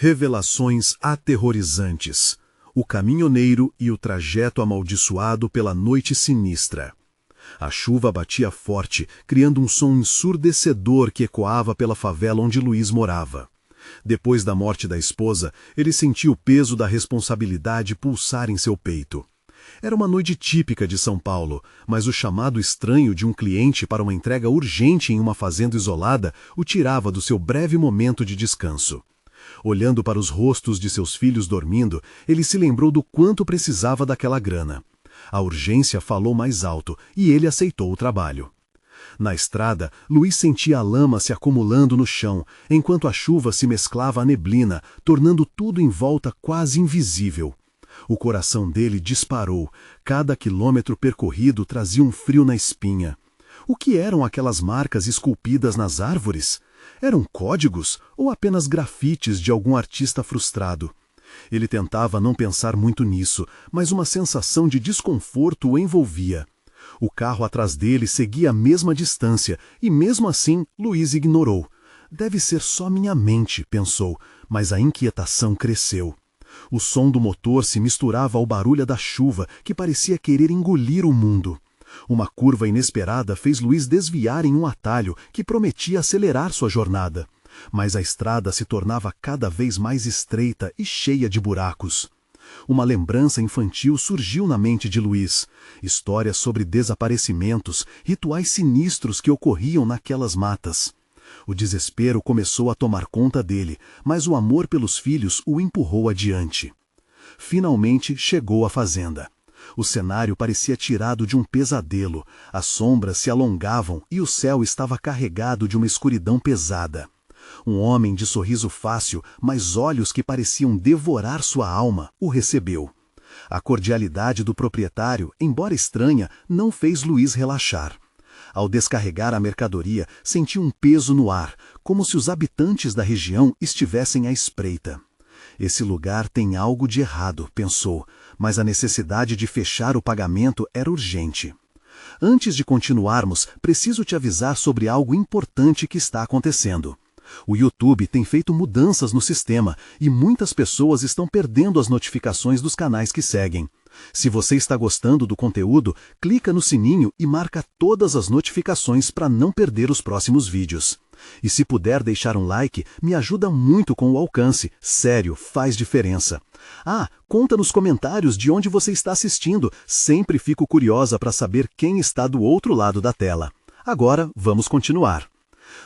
Revelações aterrorizantes. O caminhoneiro e o trajeto amaldiçoado pela noite sinistra. A chuva batia forte, criando um som ensurdecedor que ecoava pela favela onde Luiz morava. Depois da morte da esposa, ele sentia o peso da responsabilidade pulsar em seu peito. Era uma noite típica de São Paulo, mas o chamado estranho de um cliente para uma entrega urgente em uma fazenda isolada o tirava do seu breve momento de descanso. Olhando para os rostos de seus filhos dormindo, ele se lembrou do quanto precisava daquela grana. A urgência falou mais alto e ele aceitou o trabalho. Na estrada, Luiz sentia a lama se acumulando no chão, enquanto a chuva se mesclava à neblina, tornando tudo em volta quase invisível. O coração dele disparou. Cada quilômetro percorrido trazia um frio na espinha. O que eram aquelas marcas esculpidas nas árvores? Eram códigos ou apenas grafites de algum artista frustrado? Ele tentava não pensar muito nisso, mas uma sensação de desconforto o envolvia. O carro atrás dele seguia a mesma distância, e mesmo assim Luiz ignorou. Deve ser só minha mente, pensou, mas a inquietação cresceu. O som do motor se misturava ao barulho da chuva, que parecia querer engolir o mundo. Uma curva inesperada fez Luiz desviar em um atalho que prometia acelerar sua jornada. Mas a estrada se tornava cada vez mais estreita e cheia de buracos. Uma lembrança infantil surgiu na mente de Luiz. Histórias sobre desaparecimentos, rituais sinistros que ocorriam naquelas matas. O desespero começou a tomar conta dele, mas o amor pelos filhos o empurrou adiante. Finalmente chegou à fazenda. O cenário parecia tirado de um pesadelo, as sombras se alongavam e o céu estava carregado de uma escuridão pesada. Um homem de sorriso fácil, mas olhos que pareciam devorar sua alma, o recebeu. A cordialidade do proprietário, embora estranha, não fez Luiz relaxar. Ao descarregar a mercadoria, sentiu um peso no ar, como se os habitantes da região estivessem à espreita. Esse lugar tem algo de errado, pensou, mas a necessidade de fechar o pagamento era urgente. Antes de continuarmos, preciso te avisar sobre algo importante que está acontecendo. O YouTube tem feito mudanças no sistema e muitas pessoas estão perdendo as notificações dos canais que seguem. Se você está gostando do conteúdo, clica no sininho e marca todas as notificações para não perder os próximos vídeos. E se puder deixar um like, me ajuda muito com o alcance. Sério, faz diferença. Conta nos comentários de onde você está assistindo. Sempre fico curiosa para saber quem está do outro lado da tela. Agora, vamos continuar.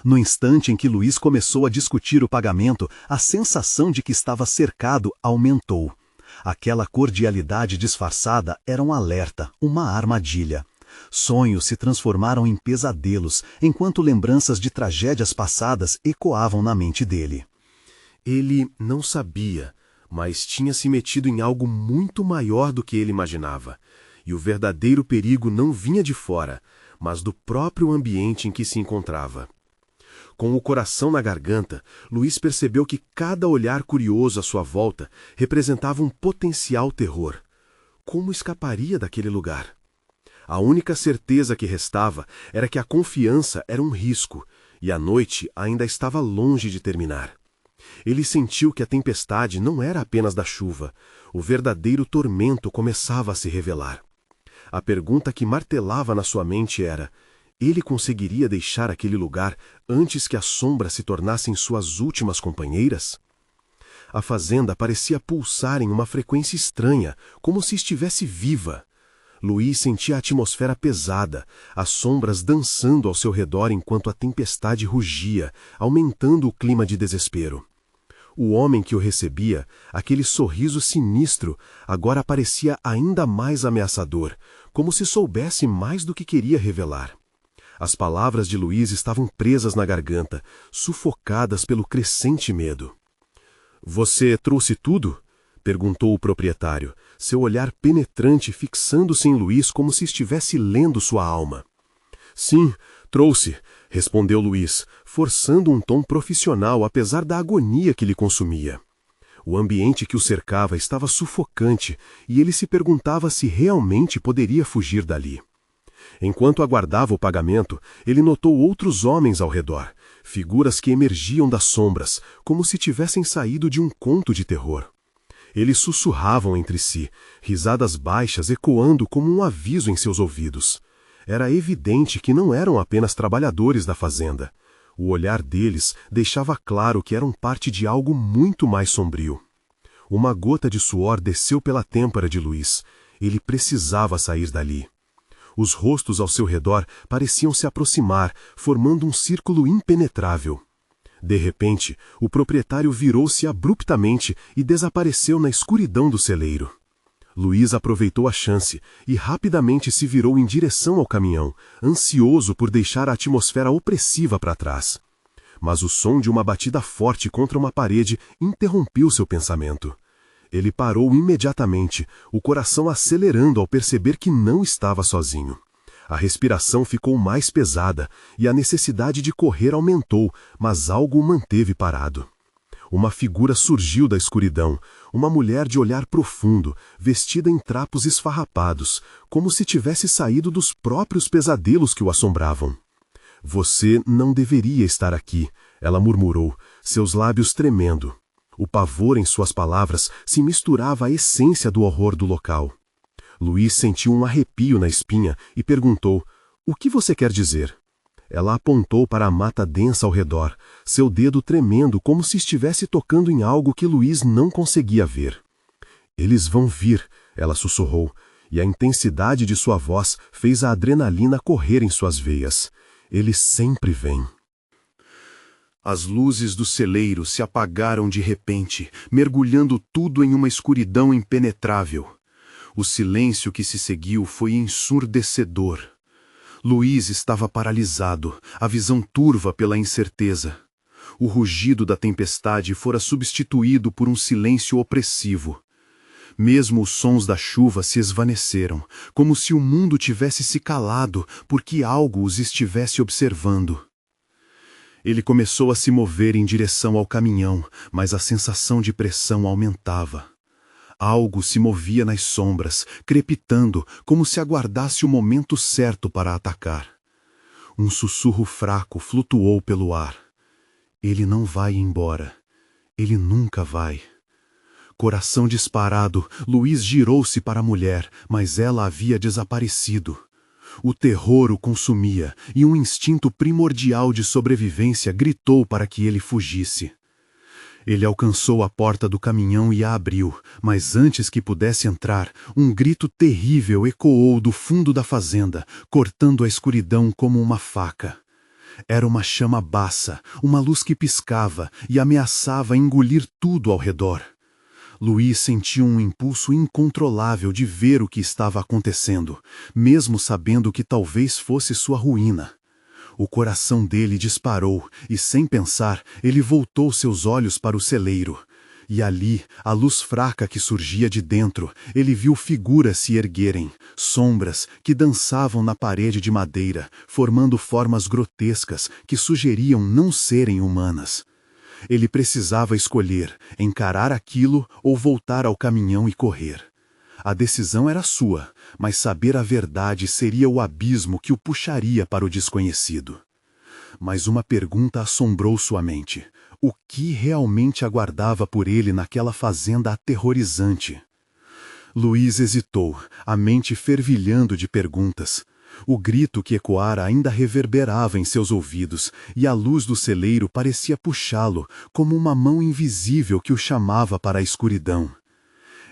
No instante em que Luiz começou a discutir o pagamento, a sensação de que estava cercado aumentou. Aquela cordialidade disfarçada era um alerta, uma armadilha. Sonhos se transformaram em pesadelos, enquanto lembranças de tragédias passadas ecoavam na mente dele. Ele não sabia, mas tinha se metido em algo muito maior do que ele imaginava. E o verdadeiro perigo não vinha de fora, mas do próprio ambiente em que se encontrava. Com o coração na garganta, Luiz percebeu que cada olhar curioso à sua volta representava um potencial terror. Como escaparia daquele lugar? A única certeza que restava era que a confiança era um risco, e a noite ainda estava longe de terminar. Ele sentiu que a tempestade não era apenas da chuva, o verdadeiro tormento começava a se revelar. A pergunta que martelava na sua mente era: ele conseguiria deixar aquele lugar antes que as sombras se tornassem suas últimas companheiras? A fazenda parecia pulsar em uma frequência estranha, como se estivesse viva. Luiz sentia a atmosfera pesada, as sombras dançando ao seu redor enquanto a tempestade rugia, aumentando o clima de desespero. O homem que o recebia, aquele sorriso sinistro, agora parecia ainda mais ameaçador, como se soubesse mais do que queria revelar. As palavras de Luiz estavam presas na garganta, sufocadas pelo crescente medo. "Você trouxe tudo?" perguntou o proprietário, seu olhar penetrante fixando-se em Luiz como se estivesse lendo sua alma. "Sim, trouxe", respondeu Luiz, forçando um tom profissional apesar da agonia que lhe consumia. O ambiente que o cercava estava sufocante e ele se perguntava se realmente poderia fugir dali. Enquanto aguardava o pagamento, ele notou outros homens ao redor, figuras que emergiam das sombras, como se tivessem saído de um conto de terror. Eles sussurravam entre si, risadas baixas ecoando como um aviso em seus ouvidos. Era evidente que não eram apenas trabalhadores da fazenda. O olhar deles deixava claro que eram parte de algo muito mais sombrio. Uma gota de suor desceu pela têmpora de Luiz. Ele precisava sair dali. Os rostos ao seu redor pareciam se aproximar, formando um círculo impenetrável. De repente, o proprietário virou-se abruptamente e desapareceu na escuridão do celeiro. Luiz aproveitou a chance e rapidamente se virou em direção ao caminhão, ansioso por deixar a atmosfera opressiva para trás. Mas o som de uma batida forte contra uma parede interrompeu seu pensamento. Ele parou imediatamente, o coração acelerando ao perceber que não estava sozinho. A respiração ficou mais pesada e a necessidade de correr aumentou, mas algo o manteve parado. Uma figura surgiu da escuridão, uma mulher de olhar profundo, vestida em trapos esfarrapados, como se tivesse saído dos próprios pesadelos que o assombravam. "Você não deveria estar aqui", ela murmurou, seus lábios tremendo. O pavor em suas palavras se misturava à essência do horror do local. Luiz sentiu um arrepio na espinha e perguntou: "O que você quer dizer?" Ela apontou para a mata densa ao redor, seu dedo tremendo como se estivesse tocando em algo que Luiz não conseguia ver. "Eles vão vir", ela sussurrou, e a intensidade de sua voz fez a adrenalina correr em suas veias. "Eles sempre vêm." As luzes do celeiro se apagaram de repente, mergulhando tudo em uma escuridão impenetrável. O silêncio que se seguiu foi ensurdecedor. Luiz estava paralisado, a visão turva pela incerteza. O rugido da tempestade fora substituído por um silêncio opressivo. Mesmo os sons da chuva se esvaneceram, como se o mundo tivesse se calado porque algo os estivesse observando. Ele começou a se mover em direção ao caminhão, mas a sensação de pressão aumentava. Algo se movia nas sombras, crepitando, como se aguardasse o momento certo para atacar. Um sussurro fraco flutuou pelo ar. "Ele não vai embora. Ele nunca vai." Coração disparado, Luiz girou-se para a mulher, mas ela havia desaparecido. O terror o consumia e um instinto primordial de sobrevivência gritou para que ele fugisse. Ele alcançou a porta do caminhão e a abriu, mas antes que pudesse entrar, um grito terrível ecoou do fundo da fazenda, cortando a escuridão como uma faca. Era uma chama baça, uma luz que piscava e ameaçava engolir tudo ao redor. Luiz sentiu um impulso incontrolável de ver o que estava acontecendo, mesmo sabendo que talvez fosse sua ruína. O coração dele disparou e, sem pensar, ele voltou seus olhos para o celeiro. E ali, a luz fraca que surgia de dentro, ele viu figuras se erguerem, sombras que dançavam na parede de madeira, formando formas grotescas que sugeriam não serem humanas. Ele precisava escolher, encarar aquilo ou voltar ao caminhão e correr. A decisão era sua, mas saber a verdade seria o abismo que o puxaria para o desconhecido. Mas uma pergunta assombrou sua mente. O que realmente aguardava por ele naquela fazenda aterrorizante? Luiz hesitou, a mente fervilhando de perguntas. O grito que ecoara ainda reverberava em seus ouvidos, e a luz do celeiro parecia puxá-lo, como uma mão invisível que o chamava para a escuridão.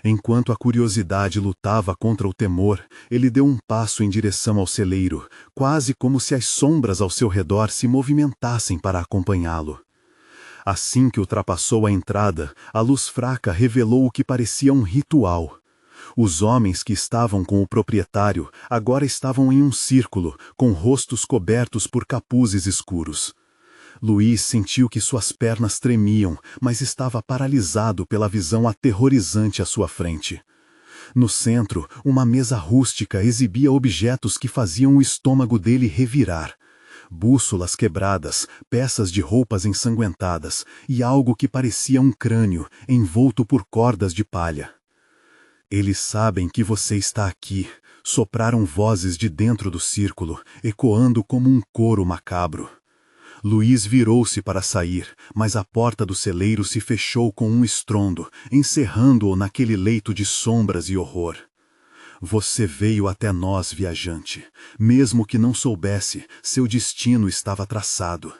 Enquanto a curiosidade lutava contra o temor, ele deu um passo em direção ao celeiro, quase como se as sombras ao seu redor se movimentassem para acompanhá-lo. Assim que ultrapassou a entrada, a luz fraca revelou o que parecia um ritual. Os homens que estavam com o proprietário agora estavam em um círculo, com rostos cobertos por capuzes escuros. Luiz sentiu que suas pernas tremiam, mas estava paralisado pela visão aterrorizante à sua frente. No centro, uma mesa rústica exibia objetos que faziam o estômago dele revirar. Bússolas quebradas, peças de roupas ensanguentadas e algo que parecia um crânio, envolto por cordas de palha. "Eles sabem que você está aqui", sopraram vozes de dentro do círculo, ecoando como um coro macabro. Luís virou-se para sair, mas a porta do celeiro se fechou com um estrondo, encerrando-o naquele leito de sombras e horror. Você veio até nós, viajante. Mesmo que não soubesse, seu destino estava traçado.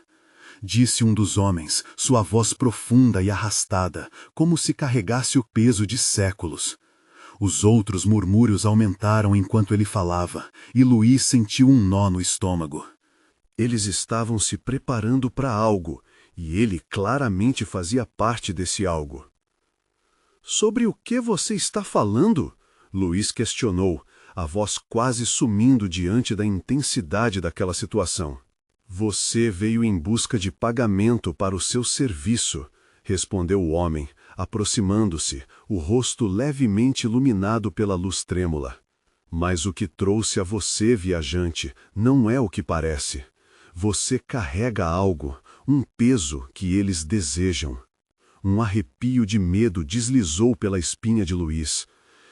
Disse um dos homens, sua voz profunda e arrastada, como se carregasse o peso de séculos. Os outros murmúrios aumentaram enquanto ele falava, e Luís sentiu um nó no estômago. Eles estavam se preparando para algo, e ele claramente fazia parte desse algo. Sobre o que você está falando? Luís questionou, a voz quase sumindo diante da intensidade daquela situação. Você veio em busca de pagamento para o seu serviço, respondeu o homem, aproximando-se, o rosto levemente iluminado pela luz trêmula. Mas o que trouxe a você, viajante, não é o que parece. Você carrega algo, um peso que eles desejam. Um arrepio de medo deslizou pela espinha de Luís.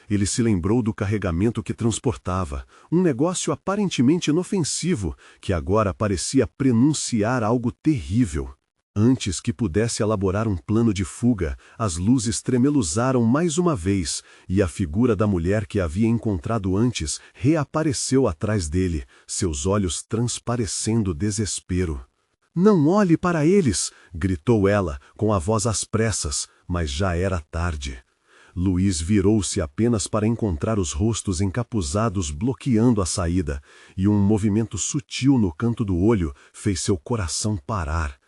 Ele se lembrou do carregamento que transportava, um negócio aparentemente inofensivo, que agora parecia prenunciar algo terrível. Antes que pudesse elaborar um plano de fuga, as luzes tremeluzaram mais uma vez, e a figura da mulher que havia encontrado antes reapareceu atrás dele, seus olhos transparecendo desespero. "Não olhe para eles!" gritou ela, com a voz às pressas, mas já era tarde. Luís virou-se apenas para encontrar os rostos encapuzados bloqueando a saída, e um movimento sutil no canto do olho fez seu coração parar.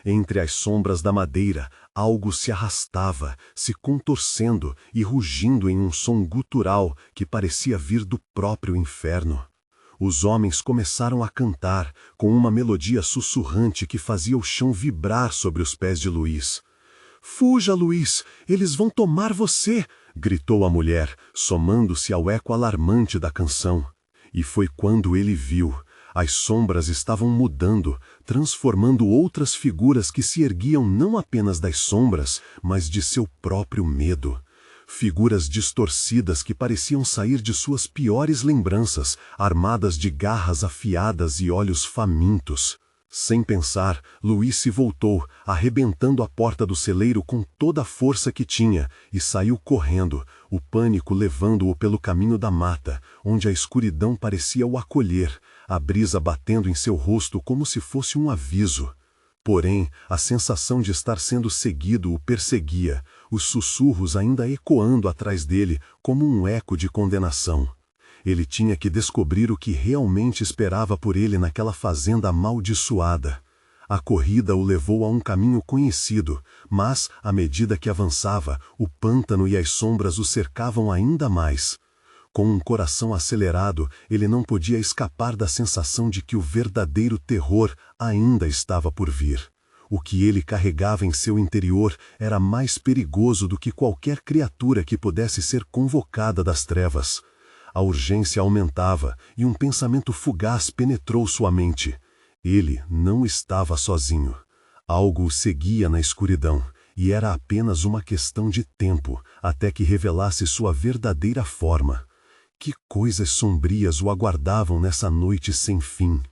Entre as sombras da madeira, algo se arrastava, se contorcendo e rugindo em um som gutural que parecia vir do próprio inferno. Os homens começaram a cantar, com uma melodia sussurrante que fazia o chão vibrar sobre os pés de Luís. "Fuja, Luís! Eles vão tomar você!" gritou a mulher, somando-se ao eco alarmante da canção. E foi quando ele viu. As sombras estavam mudando, transformando outras figuras que se erguiam não apenas das sombras, mas de seu próprio medo. Figuras distorcidas que pareciam sair de suas piores lembranças, armadas de garras afiadas e olhos famintos. Sem pensar, Luís se voltou, arrebentando a porta do celeiro com toda a força que tinha, e saiu correndo, o pânico levando-o pelo caminho da mata, onde a escuridão parecia o acolher, a brisa batendo em seu rosto como se fosse um aviso. Porém, a sensação de estar sendo seguido o perseguia, os sussurros ainda ecoando atrás dele como um eco de condenação. Ele tinha que descobrir o que realmente esperava por ele naquela fazenda amaldiçoada. A corrida o levou a um caminho conhecido, mas, à medida que avançava, o pântano e as sombras o cercavam ainda mais. Com um coração acelerado, ele não podia escapar da sensação de que o verdadeiro terror ainda estava por vir. O que ele carregava em seu interior era mais perigoso do que qualquer criatura que pudesse ser convocada das trevas. A urgência aumentava e um pensamento fugaz penetrou sua mente. Ele não estava sozinho. Algo o seguia na escuridão, e era apenas uma questão de tempo até que revelasse sua verdadeira forma. Que coisas sombrias o aguardavam nessa noite sem fim.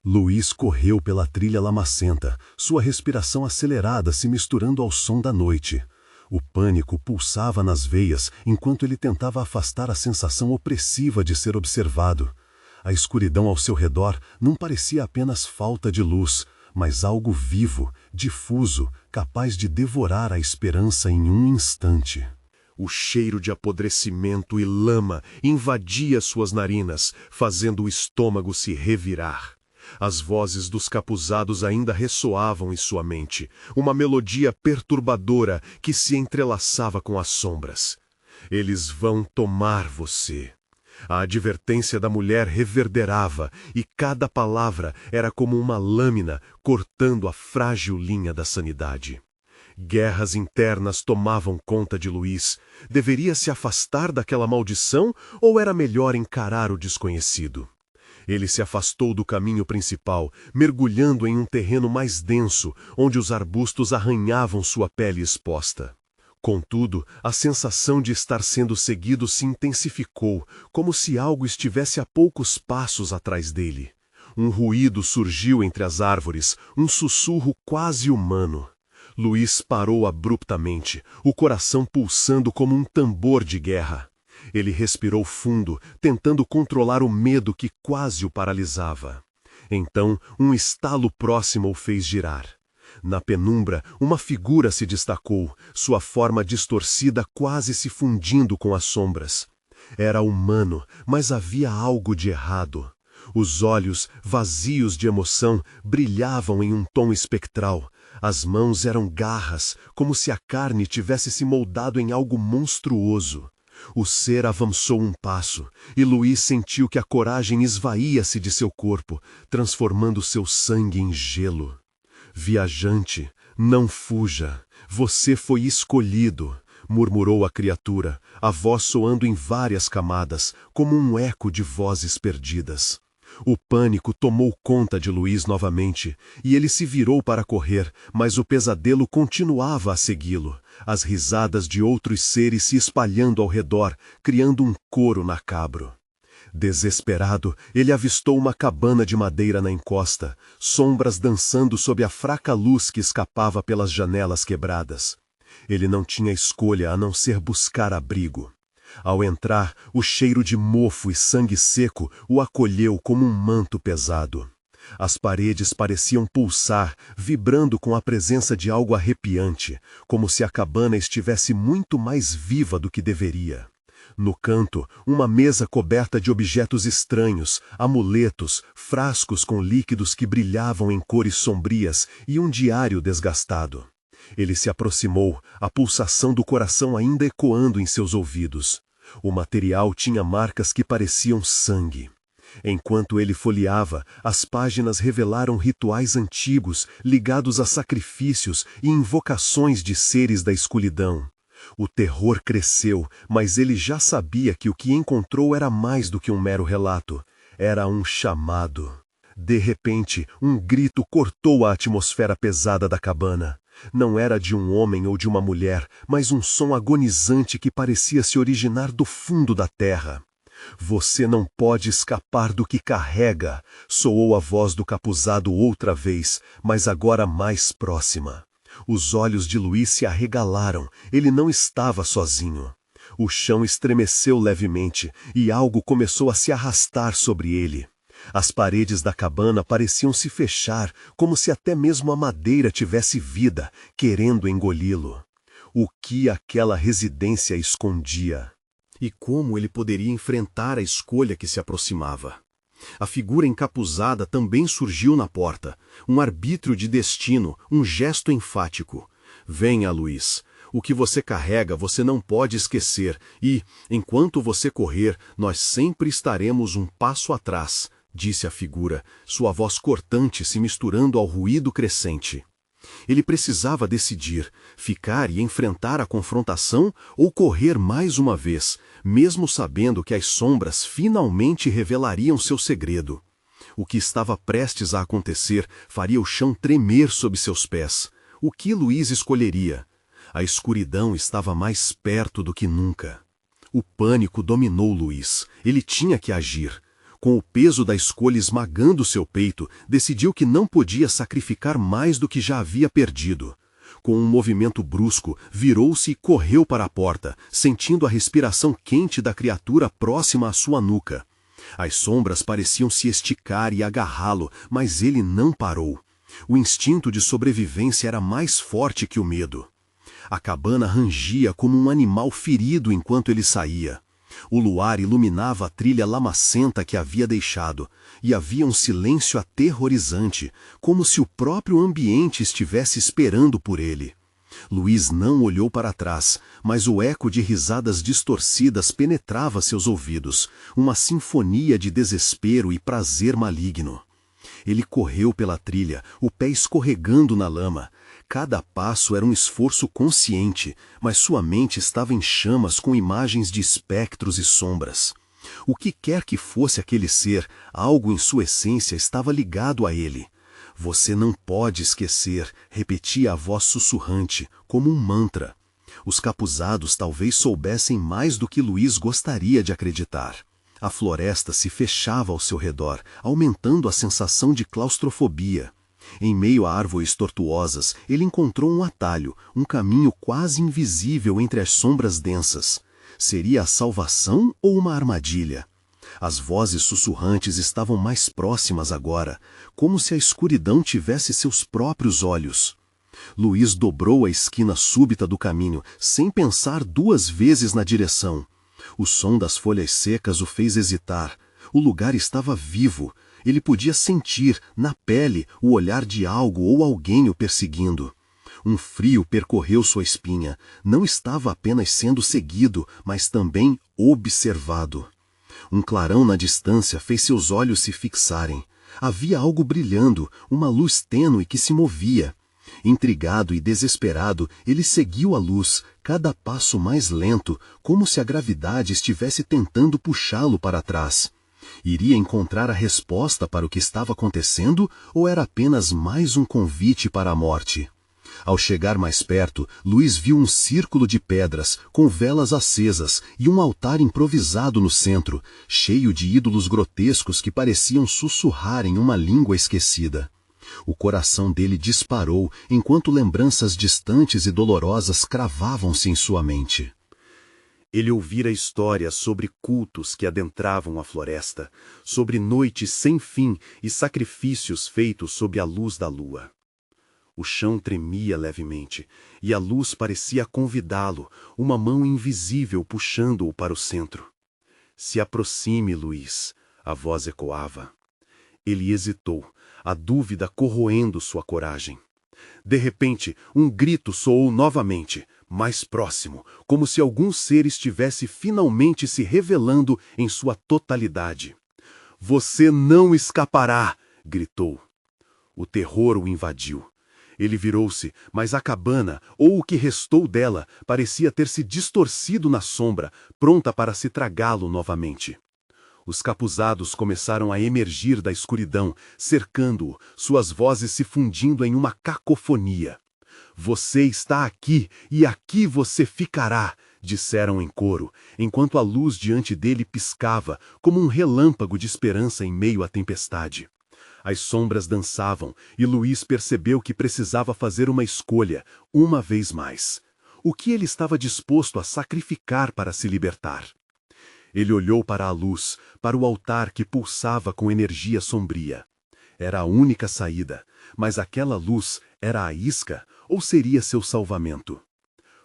Luís correu pela trilha lamacenta, sua respiração acelerada se misturando ao som da noite. O pânico pulsava nas veias enquanto ele tentava afastar a sensação opressiva de ser observado. A escuridão ao seu redor não parecia apenas falta de luz, mas algo vivo, difuso, capaz de devorar a esperança em um instante. O cheiro de apodrecimento e lama invadia suas narinas, fazendo o estômago se revirar. As vozes dos capuzados ainda ressoavam em sua mente, uma melodia perturbadora que se entrelaçava com as sombras. "Eles vão tomar você." A advertência da mulher reverberava, e cada palavra era como uma lâmina cortando a frágil linha da sanidade. Guerras internas tomavam conta de Luís. Deveria se afastar daquela maldição ou era melhor encarar o desconhecido? Ele se afastou do caminho principal, mergulhando em um terreno mais denso, onde os arbustos arranhavam sua pele exposta. Contudo, a sensação de estar sendo seguido se intensificou, como se algo estivesse a poucos passos atrás dele. Um ruído surgiu entre as árvores, um sussurro quase humano. Luiz parou abruptamente, o coração pulsando como um tambor de guerra. Ele respirou fundo, tentando controlar o medo que quase o paralisava. Então, um estalo próximo o fez girar. Na penumbra, uma figura se destacou, sua forma distorcida quase se fundindo com as sombras. Era humano, mas havia algo de errado. Os olhos, vazios de emoção, brilhavam em um tom espectral. As mãos eram garras, como se a carne tivesse se moldado em algo monstruoso. O ser avançou um passo, e Luiz sentiu que a coragem esvaía-se de seu corpo, transformando seu sangue em gelo. Viajante, não fuja, você foi escolhido, murmurou a criatura, a voz soando em várias camadas, como um eco de vozes perdidas. O pânico tomou conta de Luiz novamente, e ele se virou para correr, mas o pesadelo continuava a segui-lo, as risadas de outros seres se espalhando ao redor, criando um coro macabro. Desesperado, ele avistou uma cabana de madeira na encosta, sombras dançando sob a fraca luz que escapava pelas janelas quebradas. Ele não tinha escolha a não ser buscar abrigo. Ao entrar, o cheiro de mofo e sangue seco o acolheu como um manto pesado. As paredes pareciam pulsar, vibrando com a presença de algo arrepiante, como se a cabana estivesse muito mais viva do que deveria. No canto, uma mesa coberta de objetos estranhos, amuletos, frascos com líquidos que brilhavam em cores sombrias e um diário desgastado. Ele se aproximou, a pulsação do coração ainda ecoando em seus ouvidos. O material tinha marcas que pareciam sangue. Enquanto ele folheava, as páginas revelaram rituais antigos ligados a sacrifícios e invocações de seres da escuridão. O terror cresceu, mas ele já sabia que o que encontrou era mais do que um mero relato. Era um chamado. De repente, um grito cortou a atmosfera pesada da cabana. Não era de um homem ou de uma mulher, mas um som agonizante que parecia se originar do fundo da terra. Você não pode escapar do que carrega, soou a voz do capuzado outra vez, mas agora mais próxima. Os olhos de Luiz se arregalaram, ele não estava sozinho. O chão estremeceu levemente e algo começou a se arrastar sobre ele. As paredes da cabana pareciam se fechar, como se até mesmo a madeira tivesse vida, querendo engoli-lo. O que aquela residência escondia? E como ele poderia enfrentar a escolha que se aproximava? A figura encapuzada também surgiu na porta, um arbítrio de destino, um gesto enfático. Venha, Luiz. O que você carrega você não pode esquecer e, enquanto você correr, nós sempre estaremos um passo atrás, disse a figura, sua voz cortante se misturando ao ruído crescente. Ele precisava decidir, ficar e enfrentar a confrontação ou correr mais uma vez, mesmo sabendo que as sombras finalmente revelariam seu segredo. O que estava prestes a acontecer faria o chão tremer sob seus pés. O que Luiz escolheria? A escuridão estava mais perto do que nunca. O pânico dominou Luiz. Ele tinha que agir. Com o peso da escolha esmagando seu peito, decidiu que não podia sacrificar mais do que já havia perdido. Com um movimento brusco, virou-se e correu para a porta, sentindo a respiração quente da criatura próxima à sua nuca. As sombras pareciam se esticar e agarrá-lo, mas ele não parou. O instinto de sobrevivência era mais forte que o medo. A cabana rangia como um animal ferido enquanto ele saía. O luar iluminava a trilha lamacenta que havia deixado, e havia um silêncio aterrorizante, como se o próprio ambiente estivesse esperando por ele. Luiz não olhou para trás, mas o eco de risadas distorcidas penetrava seus ouvidos, uma sinfonia de desespero e prazer maligno. Ele correu pela trilha, o pé escorregando na lama. Cada passo era um esforço consciente, mas sua mente estava em chamas com imagens de espectros e sombras. O que quer que fosse aquele ser, algo em sua essência estava ligado a ele. Você não pode esquecer, repetia a voz sussurrante, como um mantra. Os capuzados talvez soubessem mais do que Luiz gostaria de acreditar. A floresta se fechava ao seu redor, aumentando a sensação de claustrofobia. Em meio a árvores tortuosas, ele encontrou um atalho, um caminho quase invisível entre as sombras densas. Seria a salvação ou uma armadilha? As vozes sussurrantes estavam mais próximas agora, como se a escuridão tivesse seus próprios olhos. Luiz dobrou a esquina súbita do caminho, sem pensar 2 vezes na direção. O som das folhas secas o fez hesitar. O lugar estava vivo. Ele podia sentir, na pele, o olhar de algo ou alguém o perseguindo. Um frio percorreu sua espinha. Não estava apenas sendo seguido, mas também observado. Um clarão na distância fez seus olhos se fixarem. Havia algo brilhando, uma luz tênue que se movia. Intrigado e desesperado, ele seguiu a luz, cada passo mais lento, como se a gravidade estivesse tentando puxá-lo para trás. Iria encontrar a resposta para o que estava acontecendo ou era apenas mais um convite para a morte? Ao chegar mais perto, Luiz viu um círculo de pedras, com velas acesas e um altar improvisado no centro, cheio de ídolos grotescos que pareciam sussurrar em uma língua esquecida. O coração dele disparou enquanto lembranças distantes e dolorosas cravavam-se em sua mente. Ele ouvira histórias sobre cultos que adentravam a floresta, sobre noites sem fim e sacrifícios feitos sob a luz da lua. O chão tremia levemente, e a luz parecia convidá-lo, uma mão invisível puxando-o para o centro. Se aproxime, Luiz, a voz ecoava. Ele hesitou, a dúvida corroendo sua coragem. De repente, um grito soou novamente, mais próximo, como se algum ser estivesse finalmente se revelando em sua totalidade. "Você não escapará!" gritou. O terror o invadiu. Ele virou-se, mas a cabana, ou o que restou dela, parecia ter se distorcido na sombra, pronta para se tragá-lo novamente. Os capuzados começaram a emergir da escuridão, cercando-o, suas vozes se fundindo em uma cacofonia. "Você está aqui, e aqui você ficará", disseram em coro, enquanto a luz diante dele piscava, como um relâmpago de esperança em meio à tempestade. As sombras dançavam, e Luiz percebeu que precisava fazer uma escolha, uma vez mais. O que ele estava disposto a sacrificar para se libertar? Ele olhou para a luz, para o altar que pulsava com energia sombria. Era a única saída, mas aquela luz era a isca ou seria seu salvamento?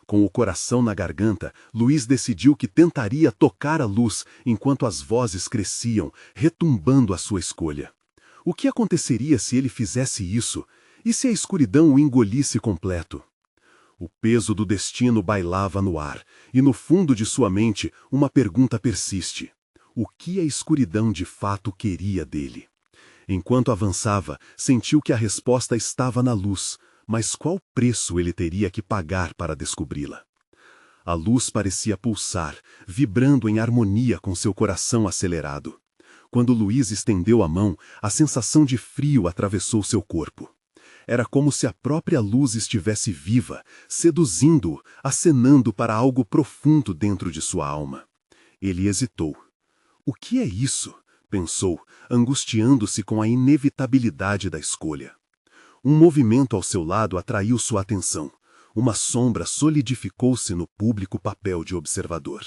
Com o coração na garganta, Luiz decidiu que tentaria tocar a luz enquanto as vozes cresciam, retumbando a sua escolha. O que aconteceria se ele fizesse isso? E se a escuridão o engolisse completo? O peso do destino bailava no ar, e no fundo de sua mente uma pergunta persiste. O que a escuridão de fato queria dele? Enquanto avançava, sentiu que a resposta estava na luz, mas qual preço ele teria que pagar para descobri-la? A luz parecia pulsar, vibrando em harmonia com seu coração acelerado. Quando Luiz estendeu a mão, a sensação de frio atravessou seu corpo. Era como se a própria luz estivesse viva, seduzindo-o, acenando para algo profundo dentro de sua alma. Ele hesitou. O que é isso? Pensou, angustiando-se com a inevitabilidade da escolha. Um movimento ao seu lado atraiu sua atenção. Uma sombra solidificou-se no público papel de observador.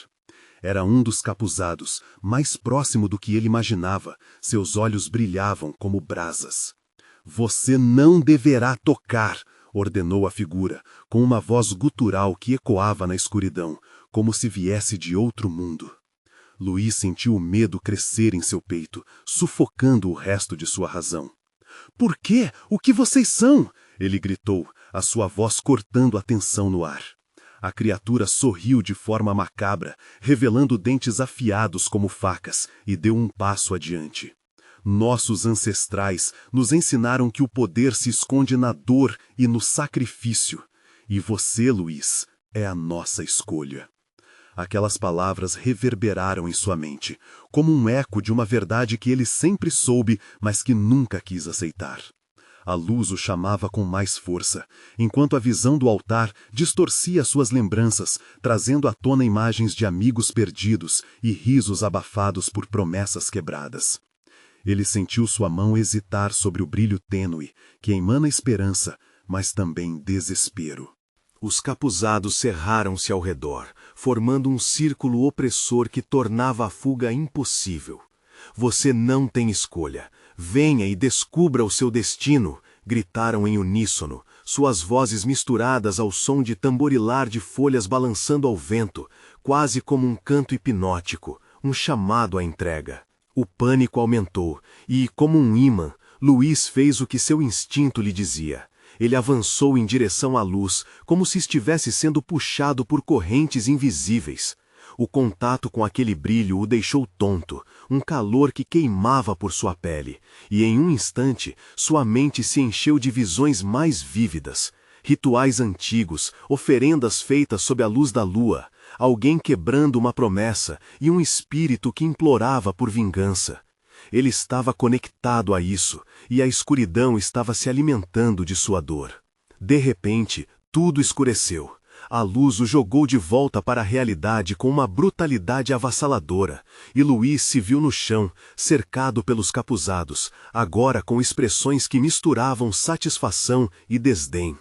Era um dos capuzados, mais próximo do que ele imaginava. Seus olhos brilhavam como brasas. "Você não deverá tocar", ordenou a figura, com uma voz gutural que ecoava na escuridão, como se viesse de outro mundo. Luiz sentiu o medo crescer em seu peito, sufocando o resto de sua razão. "Por quê? O que vocês são?" ele gritou, a sua voz cortando a tensão no ar. A criatura sorriu de forma macabra, revelando dentes afiados como facas, e deu um passo adiante. "Nossos ancestrais nos ensinaram que o poder se esconde na dor e no sacrifício. E você, Luiz, é a nossa escolha." Aquelas palavras reverberaram em sua mente, como um eco de uma verdade que ele sempre soube, mas que nunca quis aceitar. A luz o chamava com mais força, enquanto a visão do altar distorcia suas lembranças, trazendo à tona imagens de amigos perdidos e risos abafados por promessas quebradas. Ele sentiu sua mão hesitar sobre o brilho tênue, que emana esperança, mas também desespero. Os capuzados cerraram-se ao redor, formando um círculo opressor que tornava a fuga impossível. Você não tem escolha. Venha e descubra o seu destino, gritaram em uníssono, suas vozes misturadas ao som de tamborilar de folhas balançando ao vento, quase como um canto hipnótico, um chamado à entrega. O pânico aumentou, e, como um ímã, Luiz fez o que seu instinto lhe dizia. Ele avançou em direção à luz, como se estivesse sendo puxado por correntes invisíveis. O contato com aquele brilho o deixou tonto, um calor que queimava por sua pele, e em um instante sua mente se encheu de visões mais vívidas. Rituais antigos, oferendas feitas sob a luz da lua, alguém quebrando uma promessa e um espírito que implorava por vingança. Ele estava conectado a isso, e a escuridão estava se alimentando de sua dor. De repente, tudo escureceu. A luz o jogou de volta para a realidade com uma brutalidade avassaladora, e Luiz se viu no chão, cercado pelos capuzados, agora com expressões que misturavam satisfação e desdém.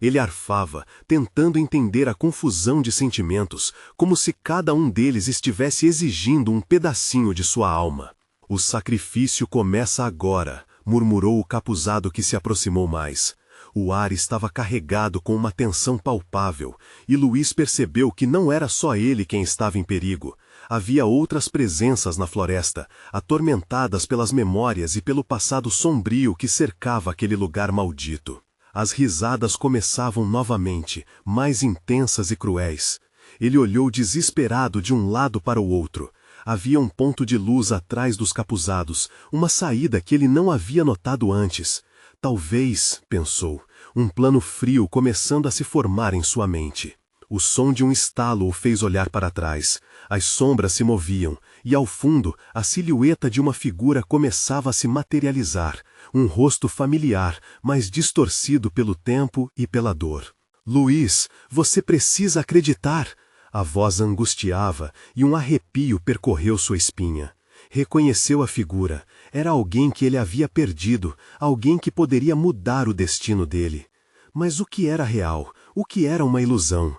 Ele arfava, tentando entender a confusão de sentimentos, como se cada um deles estivesse exigindo um pedacinho de sua alma. O sacrifício começa agora, murmurou o capuzado que se aproximou mais. O ar estava carregado com uma tensão palpável, e Luiz percebeu que não era só ele quem estava em perigo. Havia outras presenças na floresta, atormentadas pelas memórias e pelo passado sombrio que cercava aquele lugar maldito. As risadas começavam novamente, mais intensas e cruéis. Ele olhou desesperado de um lado para o outro. Havia um ponto de luz atrás dos capuzados, uma saída que ele não havia notado antes. Talvez, pensou, um plano frio começando a se formar em sua mente. O som de um estalo o fez olhar para trás. As sombras se moviam, e ao fundo, a silhueta de uma figura começava a se materializar, um rosto familiar, mas distorcido pelo tempo e pela dor. Luiz, você precisa acreditar! A voz angustiava, e um arrepio percorreu sua espinha. Reconheceu a figura. Era alguém que ele havia perdido, alguém que poderia mudar o destino dele. Mas o que era real? O que era uma ilusão?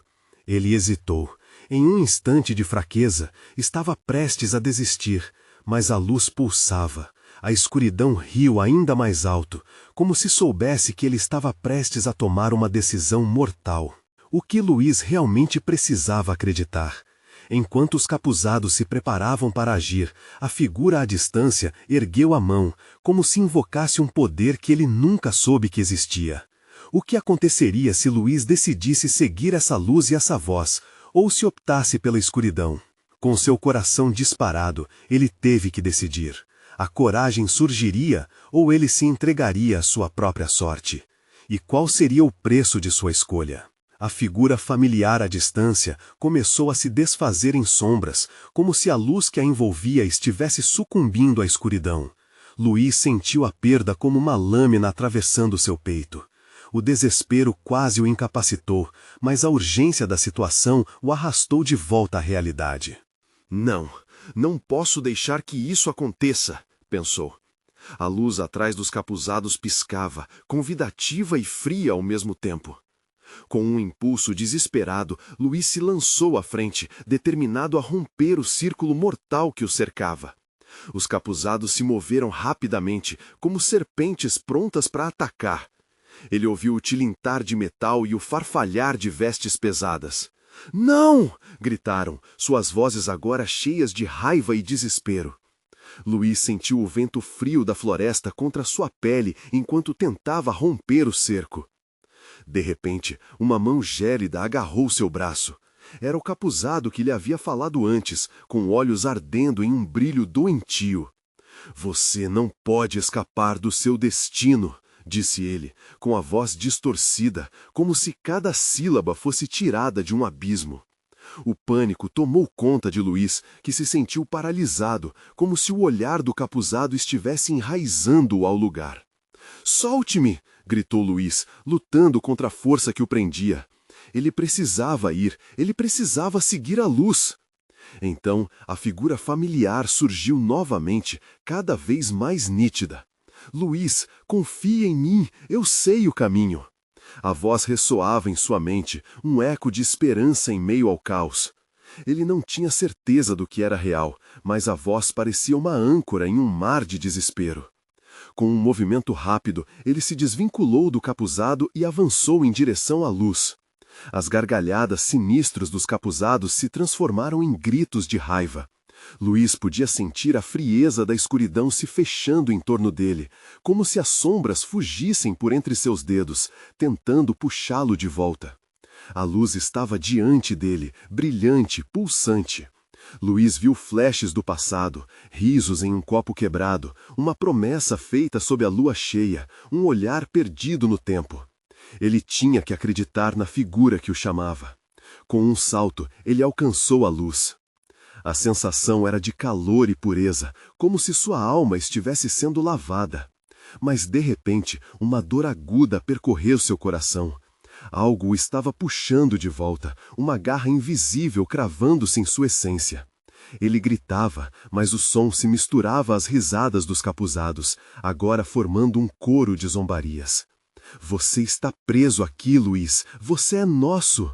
Ele hesitou. Em um instante de fraqueza, estava prestes a desistir, mas a luz pulsava. A escuridão riu ainda mais alto, como se soubesse que ele estava prestes a tomar uma decisão mortal. O que Luiz realmente precisava acreditar? Enquanto os capuzados se preparavam para agir, a figura à distância ergueu a mão, como se invocasse um poder que ele nunca soube que existia. O que aconteceria se Luiz decidisse seguir essa luz e essa voz, ou se optasse pela escuridão? Com seu coração disparado, ele teve que decidir. A coragem surgiria, ou ele se entregaria à sua própria sorte? E qual seria o preço de sua escolha? A figura familiar à distância começou a se desfazer em sombras, como se a luz que a envolvia estivesse sucumbindo à escuridão. Luiz sentiu a perda como uma lâmina atravessando seu peito. O desespero quase o incapacitou, mas a urgência da situação o arrastou de volta à realidade. Não posso deixar que isso aconteça, pensou. A luz atrás dos capuzados piscava, convidativa e fria ao mesmo tempo. Com um impulso desesperado, Luiz se lançou à frente, determinado a romper o círculo mortal que o cercava. Os capuzados se moveram rapidamente, como serpentes prontas para atacar. Ele ouviu o tilintar de metal e o farfalhar de vestes pesadas. "Não!" gritaram, suas vozes agora cheias de raiva e desespero. Luiz sentiu o vento frio da floresta contra sua pele enquanto tentava romper o cerco. De repente, uma mão gélida agarrou seu braço. Era o capuzado que lhe havia falado antes, com olhos ardendo em um brilho doentio. "Você não pode escapar do seu destino", disse ele, com a voz distorcida, como se cada sílaba fosse tirada de um abismo. O pânico tomou conta de Luiz, que se sentiu paralisado, como se o olhar do capuzado estivesse enraizando-o ao lugar. Solte-me! Gritou Luiz, lutando contra a força que o prendia. Ele precisava ir, ele precisava seguir a luz. Então, a figura familiar surgiu novamente, cada vez mais nítida. Luiz, confia em mim, eu sei o caminho. A voz ressoava em sua mente, um eco de esperança em meio ao caos. Ele não tinha certeza do que era real, mas a voz parecia uma âncora em um mar de desespero. Com um movimento rápido, ele se desvinculou do capuzado e avançou em direção à luz. As gargalhadas sinistras dos capuzados se transformaram em gritos de raiva. Luiz podia sentir a frieza da escuridão se fechando em torno dele, como se as sombras fugissem por entre seus dedos, tentando puxá-lo de volta. A luz estava diante dele, brilhante, pulsante. Luiz viu flashes do passado, risos em um copo quebrado, uma promessa feita sob a lua cheia, um olhar perdido no tempo. Ele tinha que acreditar na figura que o chamava. Com um salto, ele alcançou a luz. A sensação era de calor e pureza, como se sua alma estivesse sendo lavada. Mas, de repente, uma dor aguda percorreu seu coração. Algo o estava puxando de volta, uma garra invisível cravando-se em sua essência. Ele gritava, mas o som se misturava às risadas dos capuzados, agora formando um coro de zombarias. Você está preso aqui, Luiz. Você é nosso.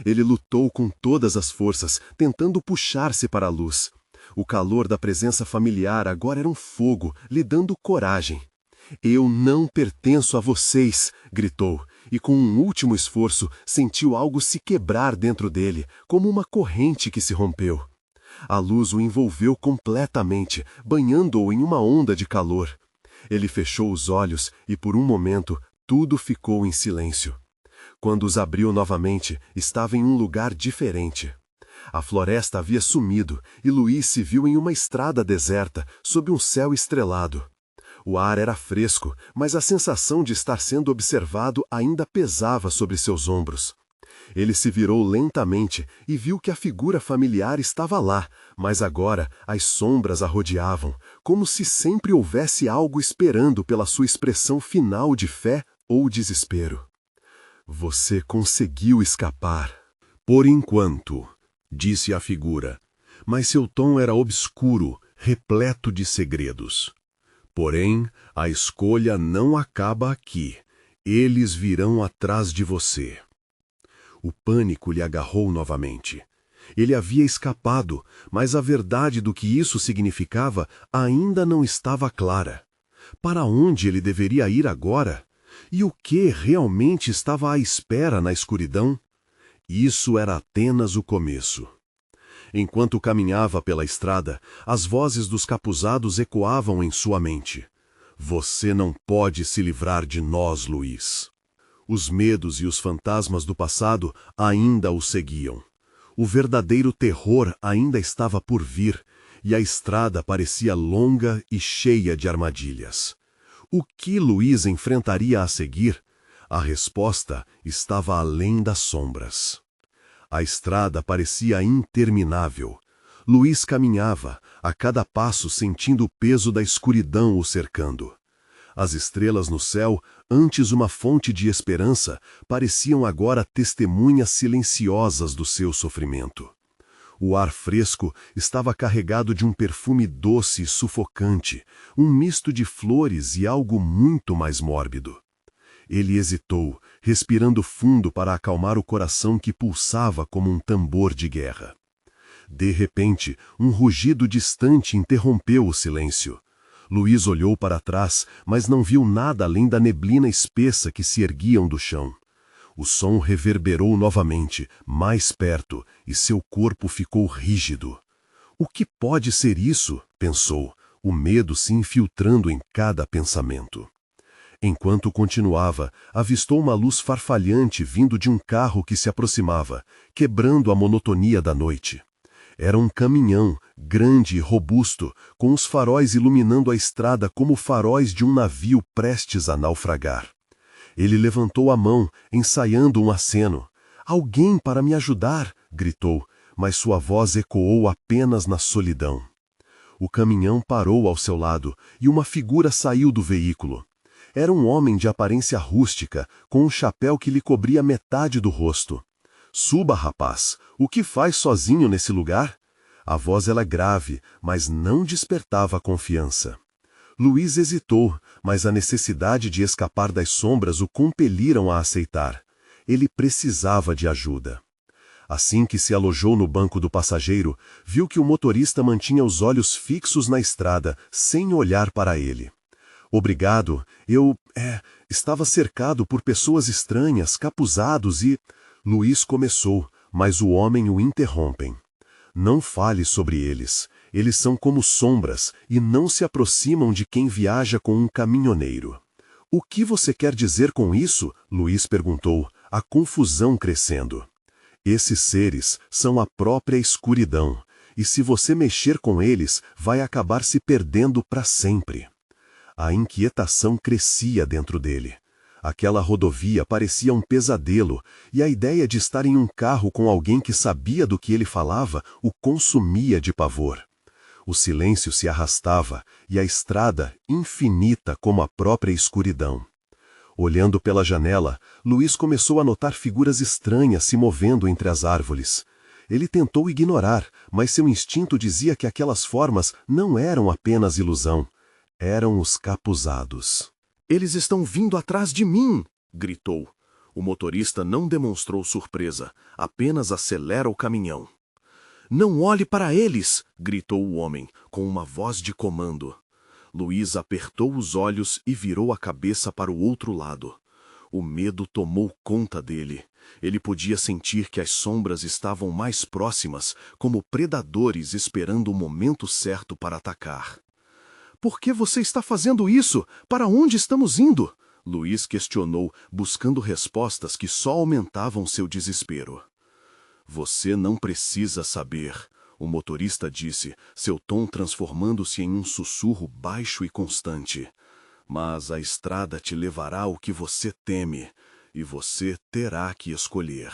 Ele lutou com todas as forças, tentando puxar-se para a luz. O calor da presença familiar agora era um fogo, lhe dando coragem. Eu não pertenço a vocês, gritou, e com um último esforço sentiu algo se quebrar dentro dele, como uma corrente que se rompeu. A luz o envolveu completamente, banhando-o em uma onda de calor. Ele fechou os olhos e, por um momento, tudo ficou em silêncio. Quando os abriu novamente, estava em um lugar diferente. A floresta havia sumido e Luiz se viu em uma estrada deserta, sob um céu estrelado. O ar era fresco, mas a sensação de estar sendo observado ainda pesava sobre seus ombros. Ele se virou lentamente e viu que a figura familiar estava lá, mas agora as sombras a rodeavam, como se sempre houvesse algo esperando pela sua expressão final de fé ou desespero. Você conseguiu escapar. Por enquanto, disse a figura, mas seu tom era obscuro, repleto de segredos. Porém, a escolha não acaba aqui. Eles virão atrás de você. O pânico lhe agarrou novamente. Ele havia escapado, mas a verdade do que isso significava ainda não estava clara. Para onde ele deveria ir agora? E o que realmente estava à espera na escuridão? Isso era apenas o começo. Enquanto caminhava pela estrada, as vozes dos capuzados ecoavam em sua mente. Você não pode se livrar de nós, Luiz. Os medos e os fantasmas do passado ainda o seguiam. O verdadeiro terror ainda estava por vir, e a estrada parecia longa e cheia de armadilhas. O que Luiz enfrentaria a seguir? A resposta estava além das sombras. A estrada parecia interminável. Luiz caminhava, a cada passo sentindo o peso da escuridão o cercando. As estrelas no céu, antes uma fonte de esperança, pareciam agora testemunhas silenciosas do seu sofrimento. O ar fresco estava carregado de um perfume doce e sufocante, um misto de flores e algo muito mais mórbido. Ele hesitou, respirando fundo para acalmar o coração que pulsava como um tambor de guerra. De repente, um rugido distante interrompeu o silêncio. Luiz olhou para trás, mas não viu nada além da neblina espessa que se erguiam do chão. O som reverberou novamente, mais perto, e seu corpo ficou rígido. O que pode ser isso? Pensou, o medo se infiltrando em cada pensamento. Enquanto continuava, avistou uma luz farfalhante vindo de um carro que se aproximava, quebrando a monotonia da noite. Era um caminhão, grande e robusto, com os faróis iluminando a estrada como faróis de um navio prestes a naufragar. Ele levantou a mão, ensaiando um aceno. "Alguém para me ajudar!" gritou, mas sua voz ecoou apenas na solidão. O caminhão parou ao seu lado e uma figura saiu do veículo. Era um homem de aparência rústica, com um chapéu que lhe cobria metade do rosto. Suba, rapaz. O que faz sozinho nesse lugar? A voz era grave, mas não despertava confiança. Luís hesitou, mas a necessidade de escapar das sombras o compeliram a aceitar. Ele precisava de ajuda. Assim que se alojou no banco do passageiro, viu que o motorista mantinha os olhos fixos na estrada, sem olhar para ele. Obrigado, estava cercado por pessoas estranhas, capuzados e... Luís começou, mas o homem o interrompem. Não fale sobre eles. Eles são como sombras e não se aproximam de quem viaja com um caminhoneiro. O que você quer dizer com isso? Luís perguntou, a confusão crescendo. Esses seres são a própria escuridão, e se você mexer com eles, vai acabar se perdendo para sempre. A inquietação crescia dentro dele. Aquela rodovia parecia um pesadelo, e a ideia de estar em um carro com alguém que sabia do que ele falava o consumia de pavor. O silêncio se arrastava, e a estrada, infinita como a própria escuridão. Olhando pela janela, Luís começou a notar figuras estranhas se movendo entre as árvores. Ele tentou ignorar, mas seu instinto dizia que aquelas formas não eram apenas ilusão. Eram os capuzados. Eles estão vindo atrás de mim! Gritou. O motorista não demonstrou surpresa, apenas acelera o caminhão. Não olhe para eles! Gritou o homem, com uma voz de comando. Luís apertou os olhos e virou a cabeça para o outro lado. O medo tomou conta dele. Ele podia sentir que as sombras estavam mais próximas, como predadores esperando o momento certo para atacar. Por que você está fazendo isso? Para onde estamos indo? Luís questionou, buscando respostas que só aumentavam seu desespero. Você não precisa saber, o motorista disse, seu tom transformando-se em um sussurro baixo e constante. Mas a estrada te levará ao que você teme, e você terá que escolher.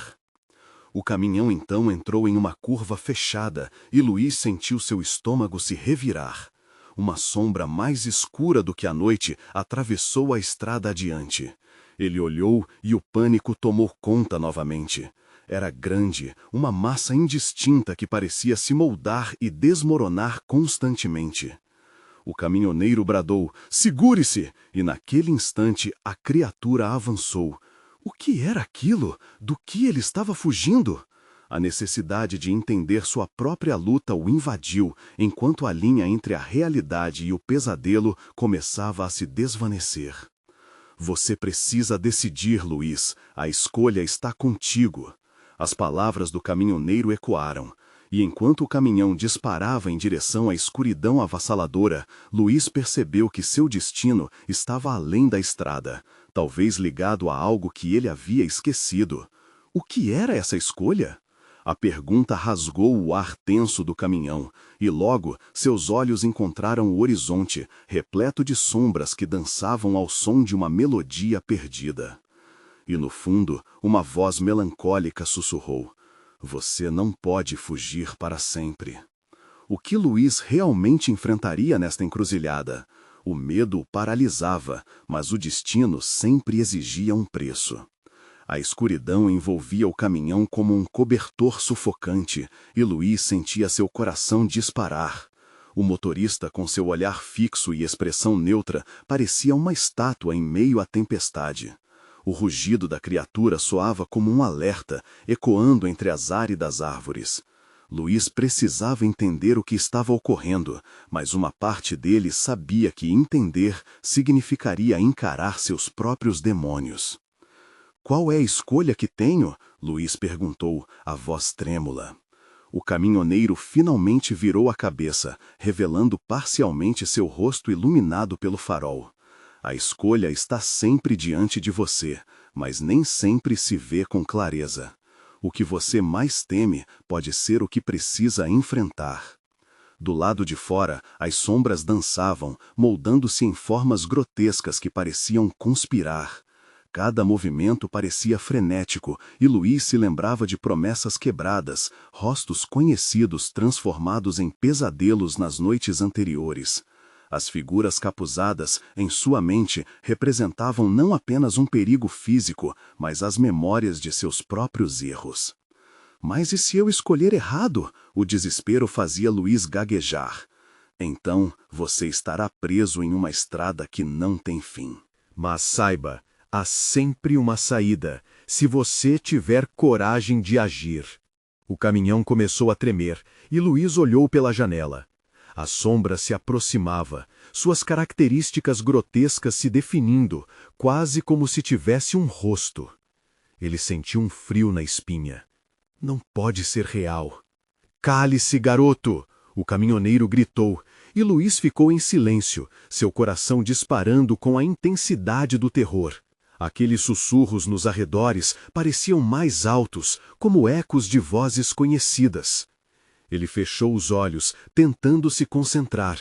O caminhão então entrou em uma curva fechada e Luís sentiu seu estômago se revirar. Uma sombra mais escura do que a noite atravessou a estrada adiante. Ele olhou e o pânico tomou conta novamente. Era grande, uma massa indistinta que parecia se moldar e desmoronar constantemente. O caminhoneiro bradou, segure-se! E naquele instante a criatura avançou. O que era aquilo? Do que ele estava fugindo? A necessidade de entender sua própria luta o invadiu, enquanto a linha entre a realidade e o pesadelo começava a se desvanecer. Você precisa decidir, Luís. A escolha está contigo. As palavras do caminhoneiro ecoaram, e enquanto o caminhão disparava em direção à escuridão avassaladora, Luís percebeu que seu destino estava além da estrada, talvez ligado a algo que ele havia esquecido. O que era essa escolha? A pergunta rasgou o ar tenso do caminhão, e logo seus olhos encontraram o horizonte, repleto de sombras que dançavam ao som de uma melodia perdida. E no fundo, uma voz melancólica sussurrou, você não pode fugir para sempre. O que Luís realmente enfrentaria nesta encruzilhada? O medo o paralisava, mas o destino sempre exigia um preço. A escuridão envolvia o caminhão como um cobertor sufocante, e Luís sentia seu coração disparar. O motorista, com seu olhar fixo e expressão neutra, parecia uma estátua em meio à tempestade. O rugido da criatura soava como um alerta, ecoando entre as áridas árvores. Luís precisava entender o que estava ocorrendo, mas uma parte dele sabia que entender significaria encarar seus próprios demônios. Qual é a escolha que tenho? Luís perguntou, a voz trêmula. O caminhoneiro finalmente virou a cabeça, revelando parcialmente seu rosto iluminado pelo farol. A escolha está sempre diante de você, mas nem sempre se vê com clareza. O que você mais teme pode ser o que precisa enfrentar. Do lado de fora, as sombras dançavam, moldando-se em formas grotescas que pareciam conspirar. Cada movimento parecia frenético, e Luís se lembrava de promessas quebradas, rostos conhecidos transformados em pesadelos nas noites anteriores. As figuras capuzadas, em sua mente, representavam não apenas um perigo físico, mas as memórias de seus próprios erros. Mas e se eu escolher errado? O desespero fazia Luiz gaguejar. Então, você estará preso em uma estrada que não tem fim. Mas saiba, há sempre uma saída, se você tiver coragem de agir. O caminhão começou a tremer, e Luiz olhou pela janela. A sombra se aproximava, suas características grotescas se definindo, quase como se tivesse um rosto. Ele sentiu um frio na espinha. Não pode ser real. Cale-se, garoto! O caminhoneiro gritou, e Luiz ficou em silêncio, seu coração disparando com a intensidade do terror. Aqueles sussurros nos arredores pareciam mais altos, como ecos de vozes conhecidas. Ele fechou os olhos, tentando se concentrar.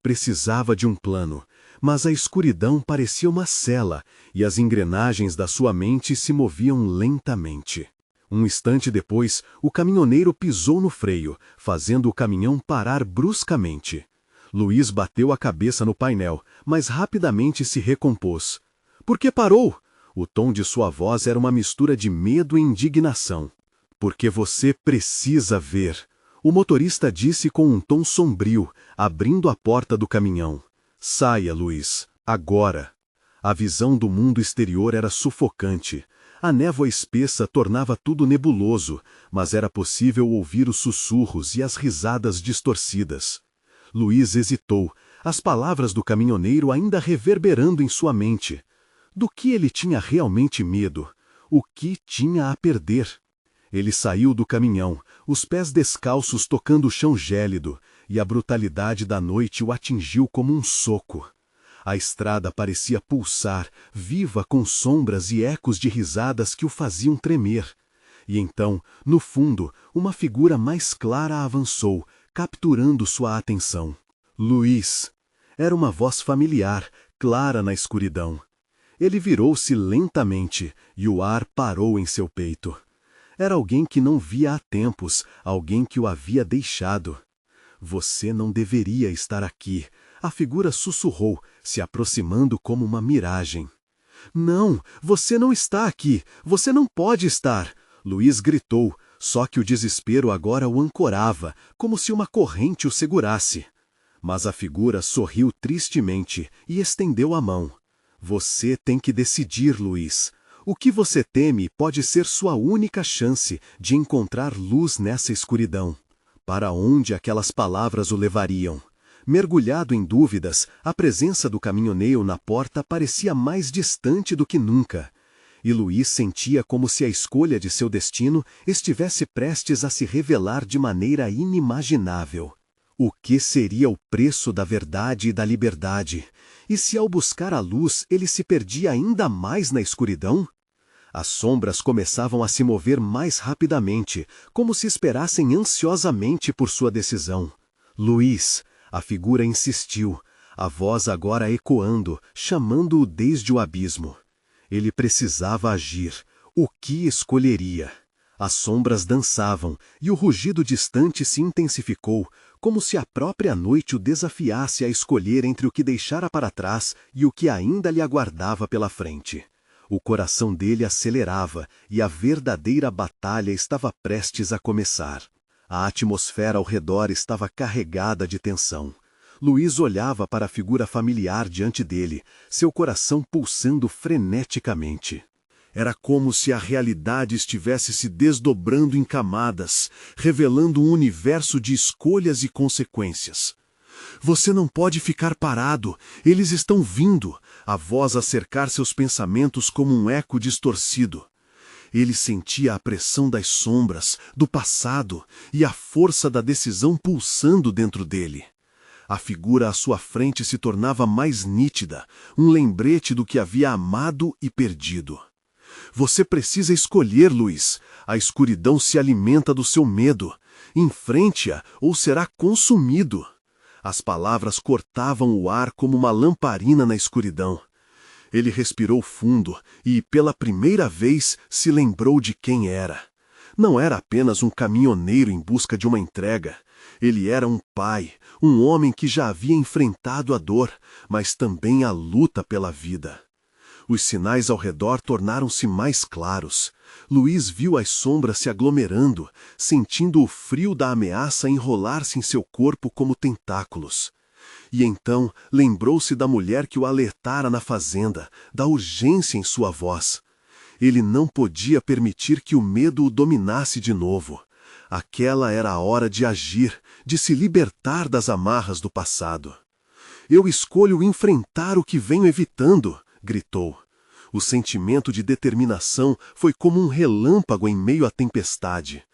Precisava de um plano, mas a escuridão parecia uma cela, e as engrenagens da sua mente se moviam lentamente. Um instante depois, o caminhoneiro pisou no freio, fazendo o caminhão parar bruscamente. Luiz bateu a cabeça no painel, mas rapidamente se recompôs. Por que parou? O tom de sua voz era uma mistura de medo e indignação. Porque você precisa ver. O motorista disse com um tom sombrio, abrindo a porta do caminhão. Saia, Luiz, agora. A visão do mundo exterior era sufocante. A névoa espessa tornava tudo nebuloso, mas era possível ouvir os sussurros e as risadas distorcidas. Luiz hesitou, as palavras do caminhoneiro ainda reverberando em sua mente. Do que ele tinha realmente medo? O que tinha a perder? Ele saiu do caminhão, os pés descalços tocando o chão gélido, e a brutalidade da noite o atingiu como um soco. A estrada parecia pulsar, viva com sombras e ecos de risadas que o faziam tremer. E então, no fundo, uma figura mais clara avançou, capturando sua atenção. Luiz. Era uma voz familiar, clara na escuridão. Ele virou-se lentamente, e o ar parou em seu peito. Era alguém que não via há tempos, alguém que o havia deixado. Você não deveria estar aqui. A figura sussurrou, se aproximando como uma miragem. Não, você não está aqui. Você não pode estar. Luiz gritou, só que o desespero agora o ancorava, como se uma corrente o segurasse. Mas a figura sorriu tristemente e estendeu a mão. Você tem que decidir, Luiz. O que você teme pode ser sua única chance de encontrar luz nessa escuridão. Para onde aquelas palavras o levariam? Mergulhado em dúvidas, a presença do caminhoneiro na porta parecia mais distante do que nunca. E Luiz sentia como se a escolha de seu destino estivesse prestes a se revelar de maneira inimaginável. O que seria o preço da verdade e da liberdade? E se ao buscar a luz ele se perdia ainda mais na escuridão? As sombras começavam a se mover mais rapidamente, como se esperassem ansiosamente por sua decisão. Luiz, a figura insistiu, a voz agora ecoando, chamando-o desde o abismo. Ele precisava agir. O que escolheria? As sombras dançavam, e o rugido distante se intensificou, como se a própria noite o desafiasse a escolher entre o que deixara para trás e o que ainda lhe aguardava pela frente. O coração dele acelerava, e a verdadeira batalha estava prestes a começar. A atmosfera ao redor estava carregada de tensão. Luiz olhava para a figura familiar diante dele, seu coração pulsando freneticamente. Era como se a realidade estivesse se desdobrando em camadas, revelando um universo de escolhas e consequências. Você não pode ficar parado, eles estão vindo, a voz a cercar seus pensamentos como um eco distorcido. Ele sentia a pressão das sombras, do passado, e a força da decisão pulsando dentro dele. A figura à sua frente se tornava mais nítida, um lembrete do que havia amado e perdido. Você precisa escolher, Luiz. A escuridão se alimenta do seu medo. Enfrente-a ou será consumido. As palavras cortavam o ar como uma lamparina na escuridão. Ele respirou fundo e, pela primeira vez, se lembrou de quem era. Não era apenas um caminhoneiro em busca de uma entrega. Ele era um pai, um homem que já havia enfrentado a dor, mas também a luta pela vida. Os sinais ao redor tornaram-se mais claros. Luiz viu as sombras se aglomerando, sentindo o frio da ameaça enrolar-se em seu corpo como tentáculos. E então lembrou-se da mulher que o alertara na fazenda, da urgência em sua voz. Ele não podia permitir que o medo o dominasse de novo. Aquela era a hora de agir, de se libertar das amarras do passado. Eu escolho enfrentar o que venho evitando, gritou. O sentimento de determinação foi como um relâmpago em meio à tempestade.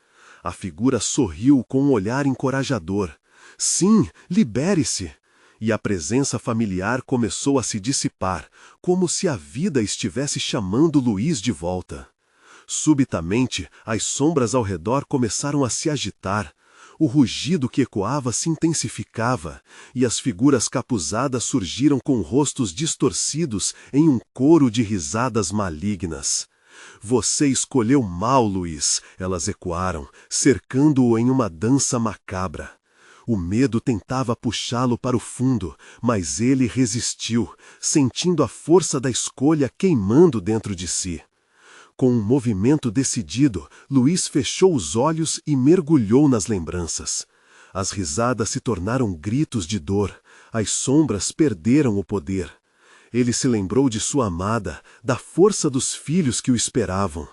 A figura sorriu com um olhar encorajador. Sim, libere-se! E a presença familiar começou a se dissipar, como se a vida estivesse chamando Luiz de volta. Subitamente, as sombras ao redor começaram a se agitar. O rugido que ecoava se intensificava, e as figuras capuzadas surgiram com rostos distorcidos em um coro de risadas malignas. Você escolheu mal, Luiz, elas ecoaram, cercando-o em uma dança macabra. O medo tentava puxá-lo para o fundo, mas ele resistiu, sentindo a força da escolha queimando dentro de si. Com um movimento decidido, Luiz fechou os olhos e mergulhou nas lembranças. As risadas se tornaram gritos de dor, as sombras perderam o poder. Ele se lembrou de sua amada, da força dos filhos que o esperavam.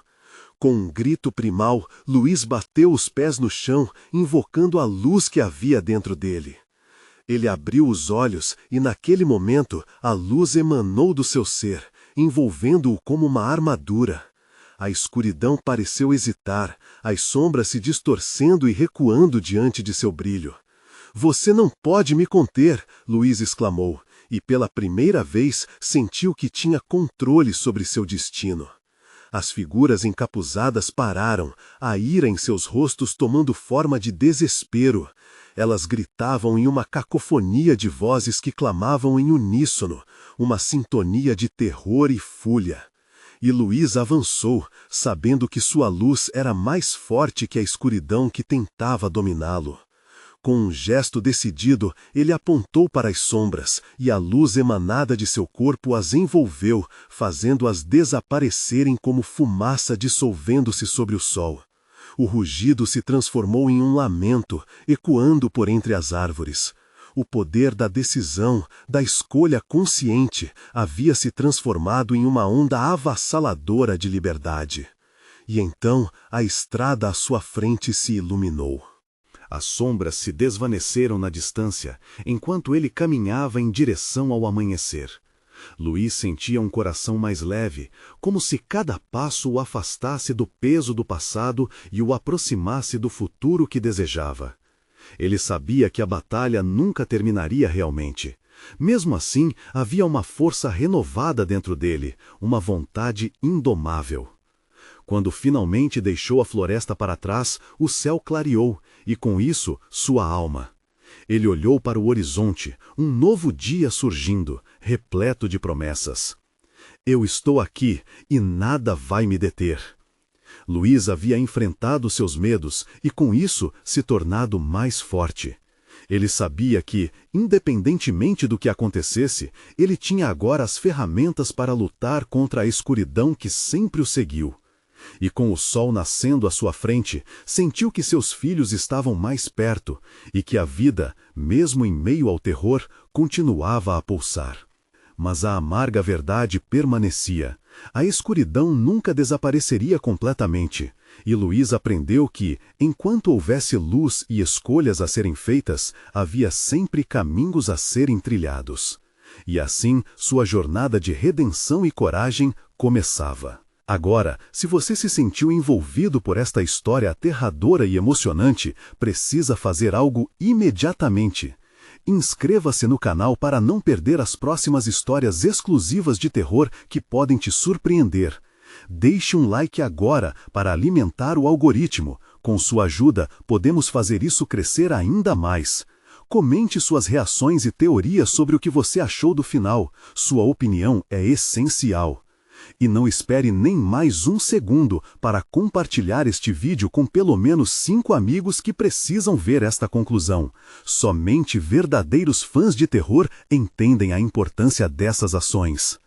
Com um grito primal, Luiz bateu os pés no chão, invocando a luz que havia dentro dele. Ele abriu os olhos e, naquele momento, a luz emanou do seu ser, envolvendo-o como uma armadura. A escuridão pareceu hesitar, as sombras se distorcendo e recuando diante de seu brilho. Você não pode me conter, Luiz exclamou, e pela primeira vez sentiu que tinha controle sobre seu destino. As figuras encapuzadas pararam, a ira em seus rostos tomando forma de desespero. Elas gritavam em uma cacofonia de vozes que clamavam em uníssono, uma sintonia de terror e fúria. E Luiz avançou, sabendo que sua luz era mais forte que a escuridão que tentava dominá-lo. Com um gesto decidido, ele apontou para as sombras, e a luz emanada de seu corpo as envolveu, fazendo-as desaparecerem como fumaça dissolvendo-se sobre o sol. O rugido se transformou em um lamento, ecoando por entre as árvores. O poder da decisão, da escolha consciente, havia se transformado em uma onda avassaladora de liberdade. E então a estrada à sua frente se iluminou. As sombras se desvaneceram na distância, enquanto ele caminhava em direção ao amanhecer. Luiz sentia um coração mais leve, como se cada passo o afastasse do peso do passado e o aproximasse do futuro que desejava. Ele sabia que a batalha nunca terminaria realmente. Mesmo assim, havia uma força renovada dentro dele, uma vontade indomável. Quando finalmente deixou a floresta para trás, o céu clareou, e com isso, sua alma. Ele olhou para o horizonte, um novo dia surgindo, repleto de promessas. Eu estou aqui, e nada vai me deter. Luiz havia enfrentado seus medos, e com isso se tornado mais forte. Ele sabia que, independentemente do que acontecesse, ele tinha agora as ferramentas para lutar contra a escuridão que sempre o seguiu. E com o sol nascendo à sua frente, sentiu que seus filhos estavam mais perto e que a vida, mesmo em meio ao terror, continuava a pulsar. Mas a amarga verdade permanecia. A escuridão nunca desapareceria completamente, e Luiz aprendeu que, enquanto houvesse luz e escolhas a serem feitas, havia sempre caminhos a serem trilhados. E assim, sua jornada de redenção e coragem começava. Agora, se você se sentiu envolvido por esta história aterradora e emocionante, precisa fazer algo imediatamente. Inscreva-se no canal para não perder as próximas histórias exclusivas de terror que podem te surpreender. Deixe um like agora para alimentar o algoritmo. Com sua ajuda, podemos fazer isso crescer ainda mais. Comente suas reações e teorias sobre o que você achou do final. Sua opinião é essencial. E não espere nem mais um segundo para compartilhar este vídeo com pelo menos 5 amigos que precisam ver esta conclusão. Somente verdadeiros fãs de terror entendem a importância dessas ações.